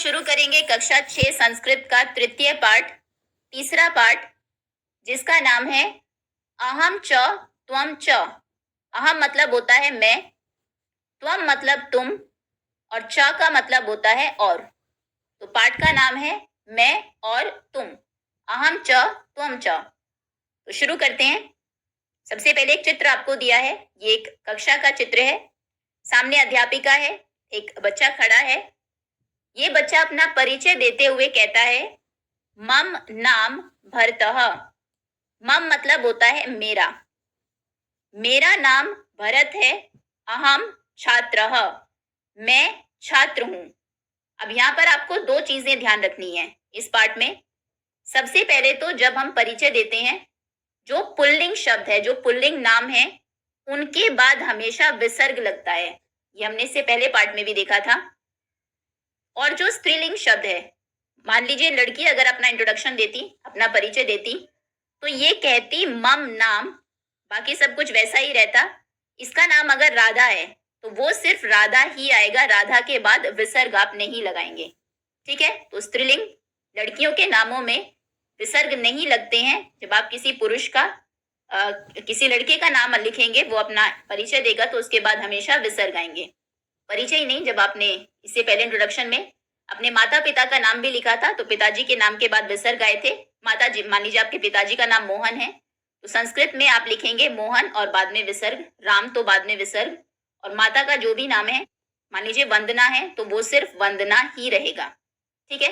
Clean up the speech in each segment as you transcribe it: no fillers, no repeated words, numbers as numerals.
शुरू करेंगे कक्षा 6 संस्कृत का तृतीय पाठ, तीसरा पाठ, जिसका नाम है अहम च त्वम च। अहम मतलब होता है मैं, त्वम मतलब तुम और च का मतलब होता है और। तो पाठ का नाम है मैं और तुम, अहम च त्वम च। तो शुरू करते हैं। सबसे पहले एक चित्र आपको दिया है, ये एक कक्षा का चित्र है। सामने अध्यापिका है, एक बच्चा खड़ा है। ये बच्चा अपना परिचय देते हुए कहता है मम नाम भरतः। मम मतलब होता है मेरा, मेरा नाम भरत है। अहम छात्रः, मैं छात्र हूं। अब यहाँ पर आपको दो चीजें ध्यान रखनी है इस पाठ में। सबसे पहले तो जब हम परिचय देते हैं, जो पुल्लिंग शब्द है, जो पुल्लिंग नाम है, उनके बाद हमेशा विसर्ग लगता है। ये हमने इससे पहले पाठ में भी देखा था। और जो स्त्रीलिंग शब्द है, मान लीजिए लड़की अगर अपना इंट्रोडक्शन देती, अपना परिचय देती, तो ये कहती मम नाम, बाकी सब कुछ वैसा ही रहता। इसका नाम अगर राधा है तो वो सिर्फ राधा ही आएगा, राधा के बाद विसर्ग आप नहीं लगाएंगे। ठीक है, तो स्त्रीलिंग लड़कियों के नामों में विसर्ग नहीं लगते हैं। जब आप किसी पुरुष का किसी लड़के का नाम लिखेंगे, वो अपना परिचय देगा, तो उसके बाद हमेशा विसर्ग आएंगे। परिचय ही नहीं, जब आपने इससे पहले इंट्रोडक्शन में अपने माता पिता का नाम भी लिखा था, तो पिताजी के नाम के बाद विसर्ग आए थे। माता जी, मान लीजिए आपके पिताजी का नाम मोहन है, तो संस्कृत में आप लिखेंगे मोहन और बाद में विसर्ग, राम तो बाद में विसर्ग। और माता का जो भी नाम है, मान लीजिए वंदना है, तो वो सिर्फ वंदना ही रहेगा। ठीक है,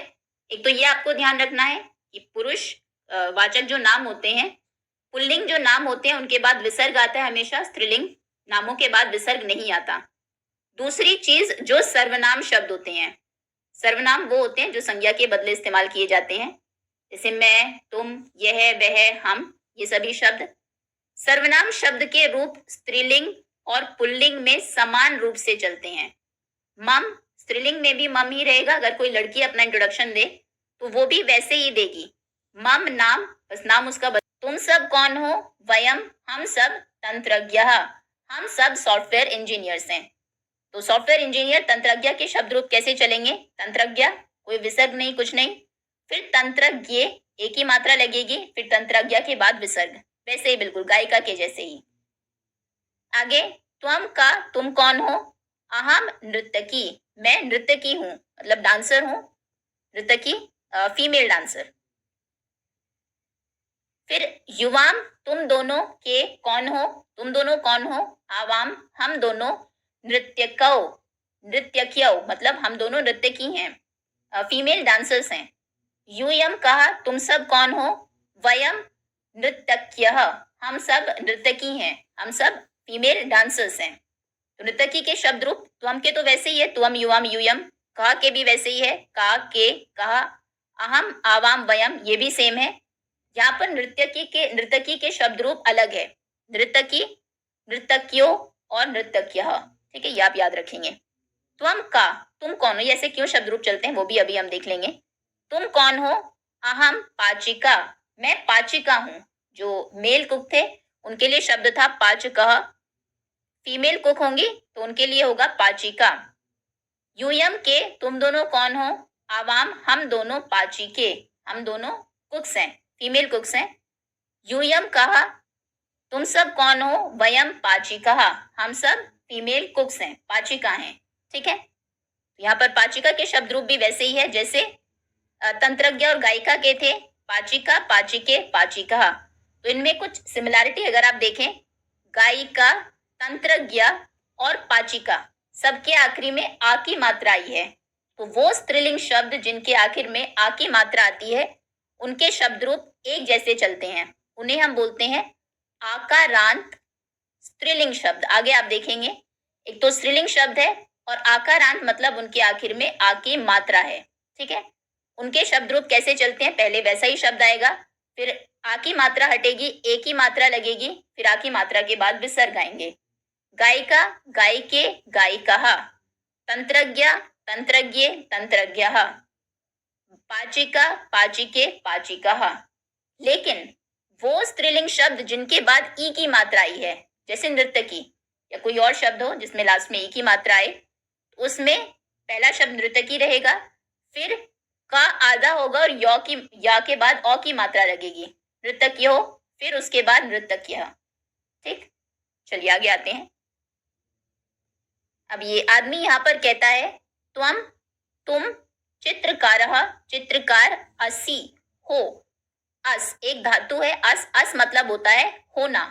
एक तो ये आपको ध्यान रखना है कि पुरुष वाचक जो नाम होते हैं, पुल्लिंग जो नाम होते हैं, उनके बाद विसर्ग आता है हमेशा, स्त्रीलिंग नामों के बाद विसर्ग नहीं आता। दूसरी चीज, जो सर्वनाम शब्द होते हैं, सर्वनाम वो होते हैं जो संज्ञा के बदले इस्तेमाल किए जाते हैं, जैसे मैं, तुम, यह, वह, हम, ये सभी शब्द। सर्वनाम शब्द के रूप स्त्रीलिंग और पुल्लिंग में समान रूप से चलते हैं। मम, स्त्रीलिंग में भी मम ही रहेगा। अगर कोई लड़की अपना इंट्रोडक्शन दे तो वो भी वैसे ही देगी, मम नाम, बस नाम उसका तुम सब कौन हो? वयम, हम सब, तंत्रज्ञः, हम सब सॉफ्टवेयर इंजीनियर्स हैं। तो सॉफ्टवेयर इंजीनियर, तंत्रज्ञ के शब्द रूप कैसे चलेंगे? तंत्रज्ञ, कोई विसर्ग नहीं, कुछ नहीं। फिर तंत्रज्ञ, एक ही मात्रा लगेगी, फिर तंत्रज्ञ के बाद विसर्ग, वैसे ही बिल्कुल गायिका के जैसे ही। आगे, त्वम का तुम कौन हो? अहम नृत्यकी, मैं नृत्यकी हूं, मतलब डांसर हूं, नृत्यकी फीमेल डांसर। फिर युवाम, तुम दोनों के कौन हो? तुम दोनों कौन हो? आवाम, हम दोनों, नृत्यकौ, नृत्यक्यौ मतलब हम दोनों नृत्यकी हैं, फीमेल डांसर्स हैं। यूयम कहा, तुम सब कौन हो? वयम नृत्यक्यः, हम सब नृत्यकी हैं, हम सब फीमेल डांसर्स हैं। तो नृत्यकी के शब्द रूप त्वम के तो वैसे ही है, त्वम, युवाम, यूयम। कहा के भी वैसे ही है, का, के, कहा। अहम, आवाम, वयम, ये भी सेम है। यहाँ पर नृत्यकी के शब्द रूप अलग है, नृत्यकी, नृत्यक्यो और नृत्यक्यः। ठीक है, ये आप याद रखेंगे। त्वम का, तुम कौन हो, ऐसे क्यों शब्द रूप चलते हैं वो भी अभी हम देख लेंगे। तुम कौन हो? अहम पाचिका, मैं पाचिका हूं। जो मेल कुक थे उनके लिए शब्द था पाचकः, फीमेल कुक होंगी तो उनके लिए होगा पाचिका। यूयम के, तुम दोनों कौन हो? आवाम, हम दोनों पाचिके, हम दोनों कुक्स हैं, फीमेल कुक्स हैं। यूयम कहा, तुम सब कौन हो? वयम पाचिकः, हम सब फीमेल कुक्स हैं, पाचिका हैं। ठीक है, यहाँ पर पाचिका के शब्द रूप भी वैसे ही है जैसे तंत्रज्ञ और गायिका के थे, पाचिका, पाचिके, पाचिका। तो इनमें कुछ सिमिलैरिटी अगर आप देखें, गायिका, तंत्रज्ञ और पाचिका, सबके आखिरी में आ की मात्रा आई है। तो वो स्त्रीलिंग शब्द जिनके आखिर में आ की मात्रा आती है, उनके शब्द रूप एक जैसे चलते हैं, उन्हें हम बोलते हैं आकारांत स्त्रीलिंग शब्द। आगे आप देखेंगे, एक तो स्त्रीलिंग शब्द है और आकारांत मतलब उनके आखिर में आ की मात्रा है। ठीक है, उनके शब्द रूप कैसे चलते हैं? पहले वैसा ही शब्द आएगा, फिर आ की मात्रा हटेगी, एक ही मात्रा लगेगी, फिर आ की मात्रा के बाद विसर्ग आएंगे। गायिका, गायिके, गायिकः। तंत्रज्ञ, तंत्रज्ञे, तंत्रज्ञः। पाचिका, पाचिके, पाचिकः। लेकिन वो स्त्रीलिंग शब्द जिनके बाद ई की मात्रा आई है, जैसे नृत्यकी या कोई और शब्द हो जिसमें लास्ट में ई की मात्रा आए, उसमें पहला शब्द नृत्यकी रहेगा, फिर का आधा होगा और या के बाद औ की मात्रा लगेगी। नृतज्ञ हो, फिर उसके बाद नृतज्ञ। ठीक, चलिए आगे आते हैं। अब ये आदमी यहाँ पर कहता है त्वम, तुम, चित्रकारः, चित्रकार, असि, हो। अस एक धातु है, अस मतलब होता है होना।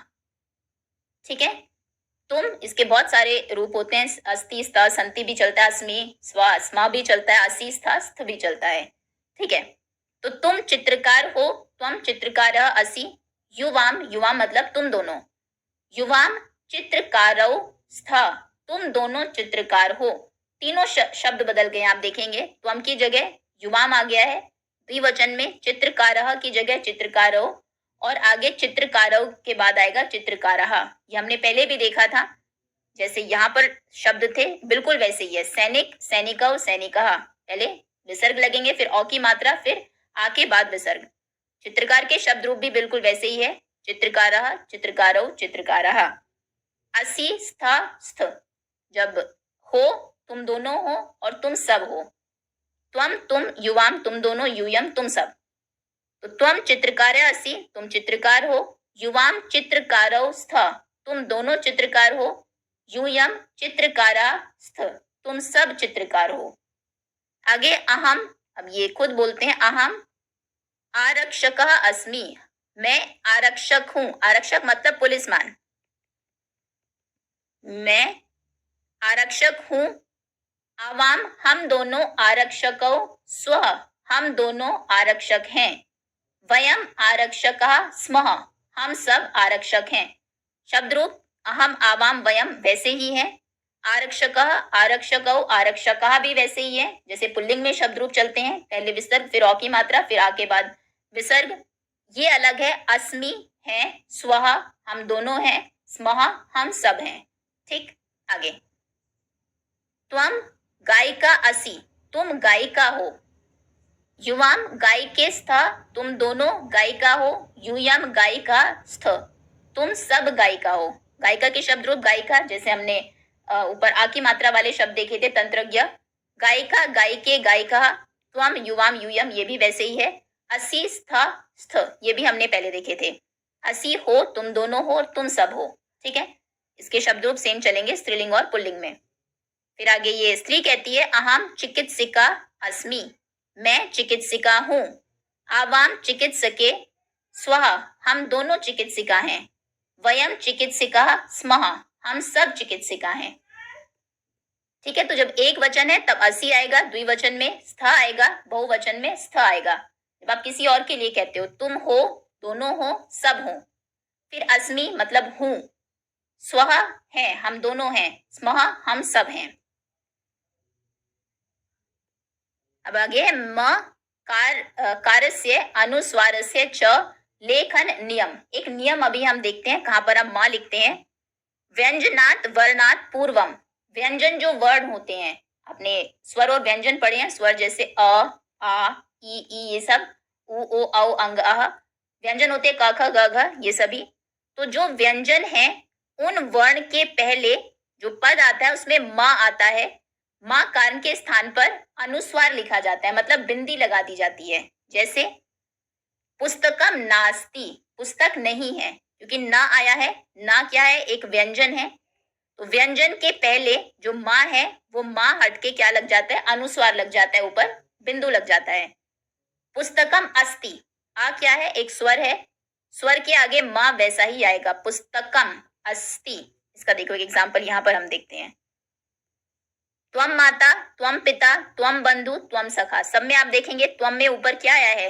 ठीक है, तुम, इसके बहुत सारे रूप होते हैं, अस्ति, स्थ, संति भी चलता है, अस्मि, स्वा, स्मा भी चलता है, असि, स्था, स्थ भी चलता है। ठीक है, तो तुम चित्रकार हो, त्वम चित्रकारः असि, युवाम, युवाम मतलब तुम दोनों, युवाम चित्रकारौ स्था, तुम दोनों चित्रकार हो। तीनों शब्द बदल गए, आप देखेंगे त्वम की जगह युवाम आ गया है, द्विवचन में चित्रकारः की जगह चित्रकारौ, और आगे चित्रकारौ के बाद आएगा चित्रकारः। ये हमने पहले भी देखा था, जैसे यहाँ पर शब्द थे बिल्कुल वैसे ही है, सैनिक, सैनिकौ, सैनिकः, पहले विसर्ग लगेंगे, फिर औ की मात्रा, फिर आ के बाद विसर्ग। चित्रकार के शब्द रूप भी बिल्कुल वैसे ही है, चित्रकारः, चित्रकारौ, चित्रकारः। असि, स्था, स्थ, जब हो तुम दोनों हो और तुम सब हो, त्वम तुम, युवाम तुम दोनों, यूयम तुम सब, तो त्वम चित्रकार असि तुम चित्रकार हो, युवाम चित्रकारौ स्थ तुम दोनों चित्रकार हो, यूयम चित्रकारा स्थ तुम सब चित्रकार हो। आगे अहम, अब ये खुद बोलते हैं, अहम आरक्षकः अस्मि, मैं आरक्षक हूं। आरक्षक मतलब पुलिसमैन, मैं आरक्षक हूं। आवाम हम दोनों आरक्षकौ स्वः हम दोनों आरक्षक हैं। वयम आरक्षकः स्मः हम सब आरक्षक हैं। शब्द रूप अहम, आवाम, वयम वैसे ही है, आरक्षकः, आरक्षकौ, आरक्षकः भी वैसे ही है, जैसे पुल्लिंग में शब्द रूप चलते हैं, पहले विसर्ग, फिर औ की मात्रा, फिर आ के बाद विसर्ग। ये अलग है, अस्मि है, स्वः हम दोनों हैं, स्मः हम सब हैं। ठीक, आगे त्वम गायिका असि तुम गायिका हो, युवाम गायिके स्थ तुम दोनों गायिका हो, यूयम गायिका स्थ तुम सब गायिका हो। गायिका के शब्द रूप गायिका, जैसे हमने ऊपर आ की मात्रा वाले शब्द देखे थे, तंत्रज्ञ, गायिका, गायिके, गायिका, त्वम, युवाम, यूयम ये भी वैसे ही है। असि, स्थ, स्थ ये भी हमने पहले देखे थे। असि हो तुम दोनों हो और तुम सब हो। ठीक है, इसके शब्द रूप सेम चलेंगे स्त्रीलिंग और पुल्लिंग में। फिर आगे ये स्त्री कहती है अहम चिकित्सिका अस्मि मैं चिकित्सिका हूं। आवाम चिकित्सके स्वः हम दोनों चिकित्सिका हैं। वयम चिकित्सिका स्मः हम सब चिकित्सिका हैं। ठीक है, तो जब एक वचन है तब असि आएगा, द्विवचन में स्थ आएगा, बहुवचन में स्थ आएगा। जब आप किसी और के लिए कहते हो, तुम हो, दोनों हो, सब हो। फिर अस्मि मतलब हूं, स्वः है हम दोनों हैं, स्मः हम सब हैं। अब आगे म कारस्य अनुस्वारस्य च लेखन नियम। एक नियम अभी हम देखते हैं, कहां पर हम मां लिखते हैं। व्यंजनात् वर्णात् पूर्वम, व्यंजन जो वर्ण होते हैं, अपने स्वर और व्यंजन पढ़े हैं, स्वर जैसे अ, आ, ई ये सब, उ, ओ, औ, अंग, अह, व्यंजन होते हैं क, ख, ग, घ ये सभी। तो जो व्यंजन है उन वर्ण के पहले जो पद आता है उसमें मां आता है, मां कारण के स्थान पर अनुस्वार लिखा जाता है, मतलब बिंदी लगा दी जाती है। जैसे पुस्तकम नास्ति, पुस्तक नहीं है, क्योंकि ना आया है, ना क्या है, एक व्यंजन है, तो व्यंजन के पहले जो मां है वो मां हट के क्या लग जाता है, अनुस्वार लग जाता है, ऊपर बिंदु लग जाता है। पुस्तकम अस्ति, आ क्या है, एक स्वर है, स्वर के आगे मां वैसा ही आएगा, पुस्तकम अस्ति। इसका देखो एक एग्जाम्पल यहां पर हम देखते हैं। त्वम माता, त्वम पिता, त्वम बंधु, त्वम सखा, सब में आप देखेंगे त्वम में ऊपर क्या आया है,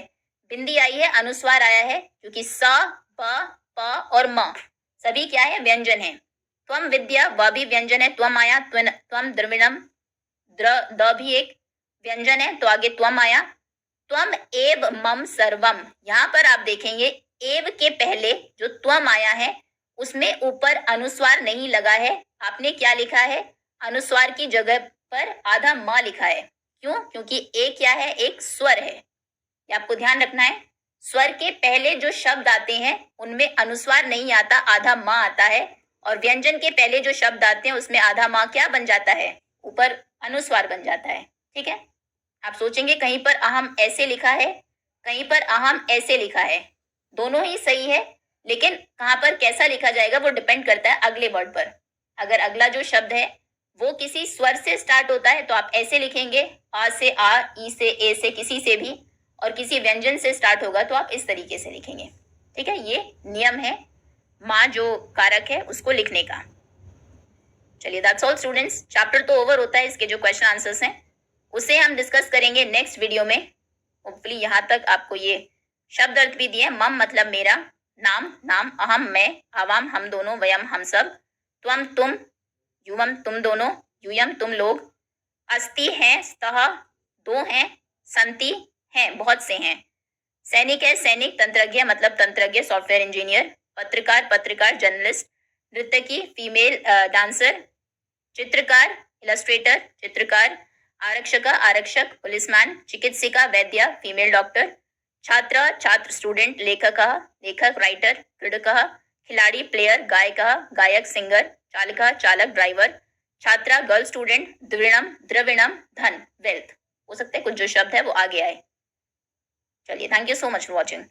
बिंदी आई है, अनुस्वार आया है, क्योंकि स, प और म सभी क्या है, व्यंजन है। त्वम विद्या, वह भी व्यंजन है, त्वम आया, त्वम द्रविणम, द भी एक व्यंजन है, तो आगे त्वम आया। त्वम एव मम सर्वम, यहाँ पर आप देखेंगे एव के पहले जो त्वम आया है उसमें ऊपर अनुस्वार नहीं लगा है, आपने क्या लिखा है, अनुस्वार की जगह पर आधा मां लिखा है। क्यों? क्योंकि ए क्या है, एक स्वर है, ये आपको ध्यान रखना है। स्वर के पहले जो शब्द आते हैं उनमें अनुस्वार नहीं आता, आधा मां आता है, और व्यंजन के पहले जो शब्द आते हैं उसमें आधा मां क्या बन जाता है, ऊपर अनुस्वार बन जाता है। ठीक है, आप सोचेंगे कहीं पर अहम ऐसे लिखा है, कहीं पर अहम ऐसे लिखा है, दोनों ही सही है, लेकिन कहाँ पर कैसा लिखा जाएगा वो डिपेंड करता है अगले वर्ड पर। अगर अगला जो शब्द है वो किसी स्वर से स्टार्ट होता है तो आप ऐसे लिखेंगे, आ से आ, ई से ए से, किसी से भी, और किसी व्यंजन से स्टार्ट होगा तो आप इस तरीके से लिखेंगे। ठीक है, ये नियम है माँ जो कारक है उसको लिखने का। चलिए दैट्स ऑल स्टूडेंट्स, चैप्टर तो ओवर होता है, इसके जो क्वेश्चन आंसर्स हैं उसे हम डिस्कस करेंगे नेक्स्ट वीडियो में। होपफुली यहाँ तक आपको ये शब्द अर्थ भी दिए। मम मतलब मेरा, नाम नाम, अहम मैं, आवाम हम दोनों, वयम हम सब, त्वम तुम, युवम तुम दोनों, यूयम तुम लोग, अस्ति हैं, स्तः दो हैं, संति हैं बहुत से हैं, सैनिक है सैनिक, तंत्रज्ञ मतलब तंत्रज्ञ सॉफ्टवेयर इंजीनियर, पत्रकार पत्रकार जर्नलिस्ट, नृत्यकी फीमेल डांसर, चित्रकार इलस्ट्रेटर चित्रकार, आरक्षक आरक्षक पुलिसमैन, चिकित्सिका वैद्य फीमेल डॉक्टर, छात्र छात्र स्टूडेंट, लेखक लेखक राइटर, क्रीडक खिलाड़ी प्लेयर, गायक गायक सिंगर, चालक चालक ड्राइवर, छात्रा गर्ल स्टूडेंट, द्रविणम द्रविणम धन वेल्थ। हो सकता है कुछ जो शब्द है वो आगे आए। चलिए, thank you so much for watching.